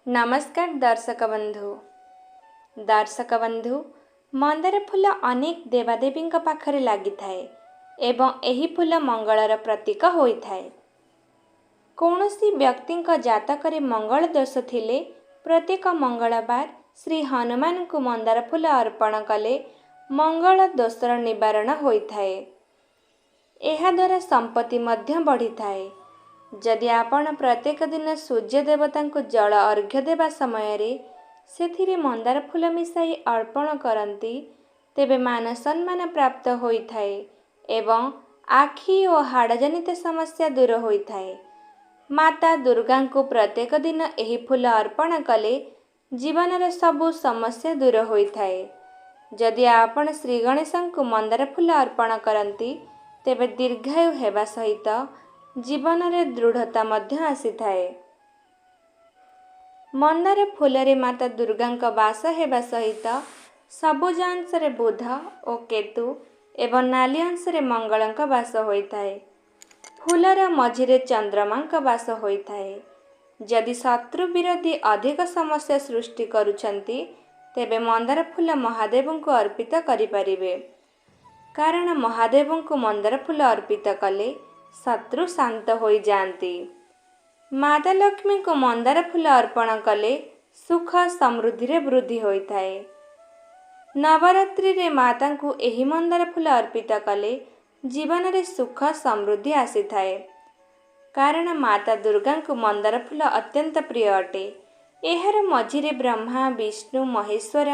नमस्कार दर्शक बंधु मंदार फूल अनेक देवादेवी पाखरे लगी थाए एवं एही फूल मंगलर प्रतीक होइथाए। कौनसी व्यक्ति जातक मंगल दोष थिले प्रत्येक मंगलवार श्री हनुमान को मंदार फूल अर्पण कले मंगल दोषर निवारण होइथाए। एहा द्वारा संपत्ति मध्य बढ़ी थाए। जदि आपण प्रत्येक दिन सूर्य देवता को जल अर्घ्य देवा समय रे सेथिरे मंदार फूल मिसाई अर्पण करती तेबे मान सम्मान प्राप्त होइथाए एवं आखि और हाड़ जनित समस्या दूर होइथाए। माता दुर्गा को प्रत्येक दिन एही फूल अर्पण कले जीवन सबु समस्या दूर होइथाए। जदि आपण श्री गणेश को मंदार फूल अर्पण करती तेबे दीर्घायु हेबा सहित जीवन में दृढ़ता मध्य आसीथाए। मंदार फूलरे माता दुर्गा वास हेबा सहित सबुज अंशरे बुध और केतु एवं नाली अंशरे मंगल वास होइथाए। फूलर मझिरे चंद्रमा वास होइथाए। जदि शत्रु विरोधी अधिक समस्या सृष्टि करुछंती तेबे मंदार फूल महादेव को अर्पित करिपारिबे। कारण महादेव को मंदार फूल अर्पित कले शत्रु शांत हो जाती। माता लक्ष्मी को मंदार फूल अर्पण कले सुख समृद्धि रे वृद्धि होइथाए। नवरात्रि रे माता को एही मंदार फूल अर्पित कले जीवन रे सुख समृद्धि आसीथाए। कारण माता दुर्गा को मंदार फूल अत्यंत प्रिय अटे। एहार मझिरे ब्रह्मा विष्णु महेश्वर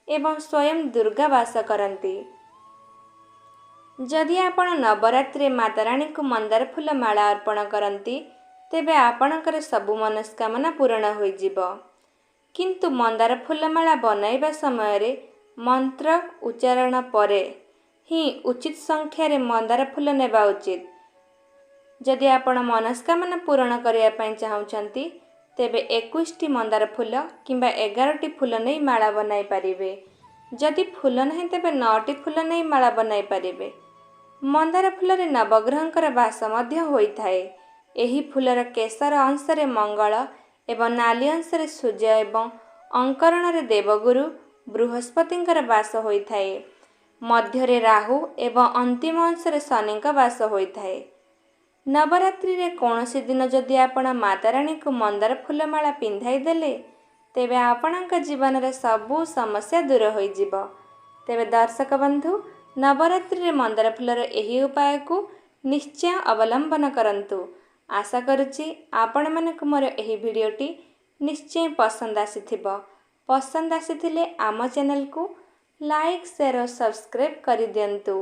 एवं स्वयं दुर्गा वास करती। जदि आपण नवरात्रि माता रानी को मंदार फूल माला अर्पण करती तेबे आपणकर सबु मनस्कामना पूर्ण होइजिबो। किंतु मंदार फूल माला बनाइबा समय रे मंत्र उच्चारण परे ही उचित संख्या रे मंदार फूल नेबा उचित। जदि आपण मनस्कामना पूर्ण करिया पई चाहुचंती तेबे 21टी मंदार फूल किंबा 11टी फूल नै माला बनाई पारिबे। जदि फूल नहीं तेबे 9टी फूल नै माला बनाई पारिबे। मंदार फूलरे नवग्रहंकर वास मध्य होइथाए। एही फूलर केसर अंशरे मंगल एवं नाली अंशरे सूर्य एवं अंकरण रे देवगुरु बृहस्पतिंकर वास होइथाए। मध्यरे राहु एवं अंतिम अंशरे शनि वास होइथाए। नवरात्रि रे कौनसी दिन जदि आपण माता रानी को मंदार फूलमाला पिंधाई देले तेबे आपणक जीवन रे सबु समस्या दूर होइजिबो। तेबे दर्शक बंधु नवरात्रि रे मंदार फूलर एही उपाय को निश्चय अवलंबन करंतु। आशा करुछि आपण मानक मोर एही भिडियोटी निश्चय पसंद आसीथिबो। पसंद आसीथिले आम चैनल को लाइक शेयर और सब्सक्राइब करि दियंतु।